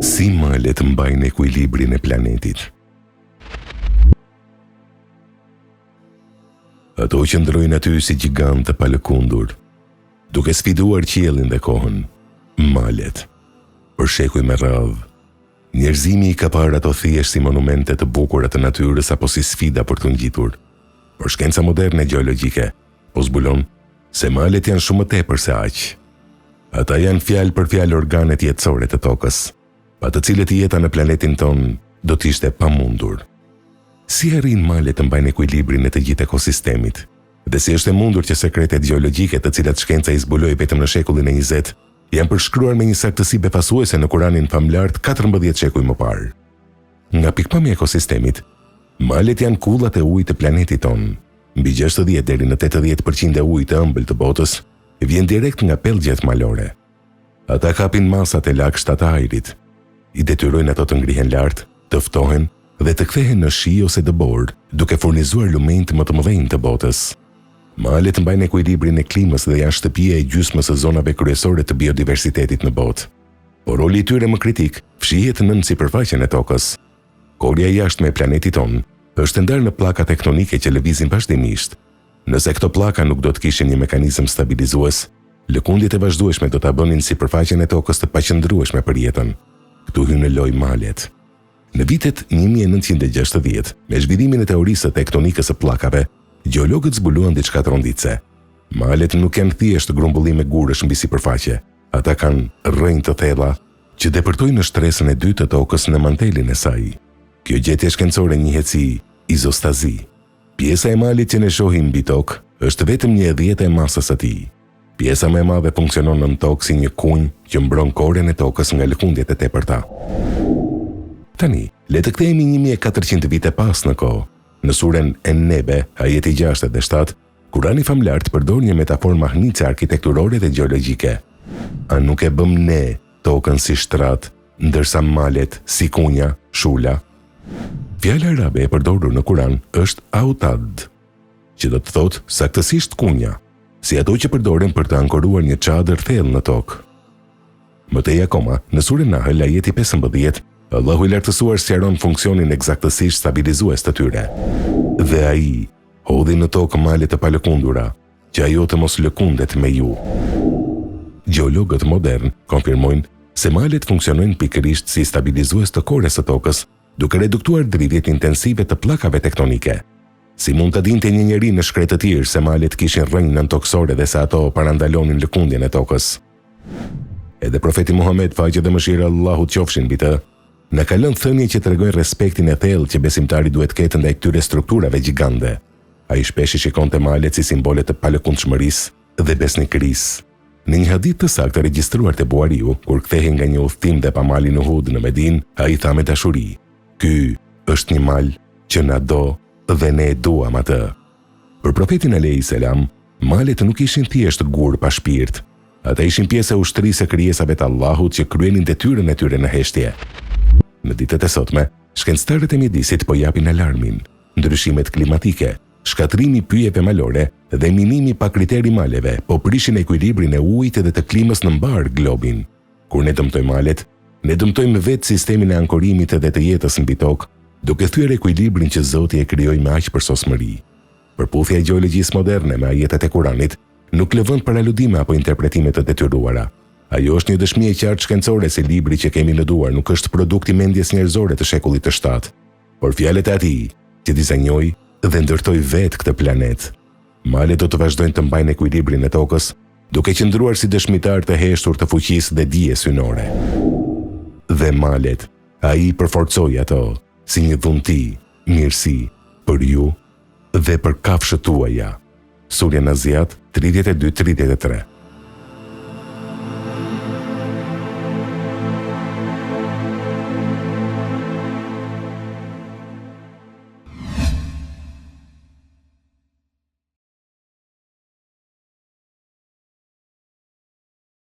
Si malet mbajnë ekuilibrin e planetit? Ato qëndrojnë aty si gjigant të palëkundur, duke sfiduar qiellin dhe kohën. Malet. Për shekuj me radhë, njerëzimi i ka parë ato thjesht si monumente të bukura të natyrës apo si sfida për të ngjitur. Por shkenca moderne gjeologjike po zbulon se malet janë shumë më tepër se aq. Ata janë fjalë për fjalë organet jetësore të tokës, pa të cilët jeta në planetin ton do të ishte pamundur. Si arrin malet të mbajnë ekuilibrin e të gjithë ekosistemit? Dhe si është e mundur që sekretet gjeologjike të cilat shkenca i zbuloi vetëm në shekullin e 20 janë përshkruar me një saktësi befasuese në Kuranin famlar 14 shekuj më parë? Nga pikpamja e ekosistemit, malet janë kullat e ujit të planetit ton. Mbi 60 deri në 80% e ujit të ëmbël të botës vjen direkt nga pellgjet malore. Ata kapin masat e lagështa të ajrit, i detyrojnë ato të ngrihen lart, të ftohen dhe të kthehen në shi ose dëbor, duke furnizuar lumenjtë më të mëdhenj të botës. Malet mbajnë ekuilibrin e klimës dhe janë shtëpia e gjysmës së zonave kryesore të biodiversitetit në botë. Por roli i tyre më kritik fshihet nën sipërfaqen e tokës. Korja e jashtme e planetit ton është ndarë në pllaka tektonike që lëvizin vazhdimisht. Nëse këto pllaka nuk do të kishin një mekanizëm stabilizues, lëkundjet e vazhdueshme do ta bënin sipërfaqen e tokës të paqëndrueshme për jetën. Këtu hyn në lojë malet. Në vitet 1960, me zhvillimin e teorisë së tektonikës së pllakave, gjeologët zbuluan diçka tronditse. Malet nuk janë thjesht grumbullim me gurësh mbi sipërfaqe. Ata kanë rrënjë të thella që depërtojnë në shtresën e dytë të tokës në mantelin e saj. Kjo gjetje shkencore njihet si izostazi. Pjesa e malit që ne shohim mbi tokë është vetëm 1/10 e masës së tij. Pjesa më e madhe funksionon nën tokë si një kunj që mbron korën e tokës nga lëkundjet e tepërta. Tani, le të kthehemi 1400 vite pas në kohë. Në surën En-Nebe, ajeti 6 dhe 7, Kurani famlar përdor një metaforë mahnitse arkitekturore dhe gjeologjike. A nuk e bëm ne tokën si shtrat, ndërsa malet si kunja, shula? Fjala arabe e përdorur në Kuran është autad, që do të thotë saktësisht kunja, si ato që përdoren për të ankoruar një çadër thellë në tokë. Më tej akoma, në surën Nahl, ajeti 15, Allahu i lartësuar sqaron funksionin eksaktësisht stabilizues të tyre. Dhe ai hodhi në tokë malet të palëkundura, që ajo të mos lëkundet me ju. Gjeologët modern konfirmojnë se malet funksionojnë pikërisht si stabilizues të korës së tokës, duke reduktuar dridhjet intensive të pllakave tektonike. Si mund të dinte një njeri në shkretë të tirë se malet kishin rrënjë nëntoksore dhe se ato parandalonin lëkundjen e tokës? Edhe profeti Muhammed, paqja dhe mëshira e Allahut qofshin mbi të, na ka lënë thënie që tregojnë respektin e thellë që besimtari duhet ketë ndaj këtyre strukturave gjigande. Ai shpesh i shikonte malet si simbole të palëkundshmërisë dhe besnikërisë. Në një hadith të saktë regjistruar te Buhariu, kur kthehej nga një udhtim dhe pa malin Uhud në Medinë, ai tha me dashuri: "Ky është një mal që na do dhe ne e duam atë." Për profetin alayhis salam, malet nuk ishin thjesht gur pa shpirt. Ata ishin pjesë e ushtrisë së krijesave të Allahut që kryenin detyrën e tyre në heshtje. Në ditët e sotme, shkencëtarët e mjedisit po japin alarmin. Ndryshimet klimatike, shkatrimi pyjeve malore dhe minimi pa kriteri maleve po prishin ekuilibrin e ujit dhe të klimës në mbar globin. Kur ne dëmtojmë malet, ne dëmtojmë vetë sistemin e ankorimit dhe të jetës mbi tokë, duke thyer ekuilibrin që Zoti e krijoi me aq përsosmëri. Përputhja e gjeologjisë moderne me ajetet e Kuranit nuk lëvon për aludime apo interpretime të detyruara. Ajo është një dëshmi e qartë shkencore se libri që kemi në duar nuk është produkt i mendjes njerëzore të shekullit të 7, por fjalët e atij që dizenjoi dhe ndërtoi vetë këtë planet. Malet do të vazhdojnë të mbajnë ekuilibrin e tokës, duke qëndruar si dëshmitar të heshtur të fuqisë dhe dijes hynore. Dhe malet, ai përforcoi ato si një dhunti, mirësi për ju dhe për kafshët tuaja. Surja Naziat 32-33.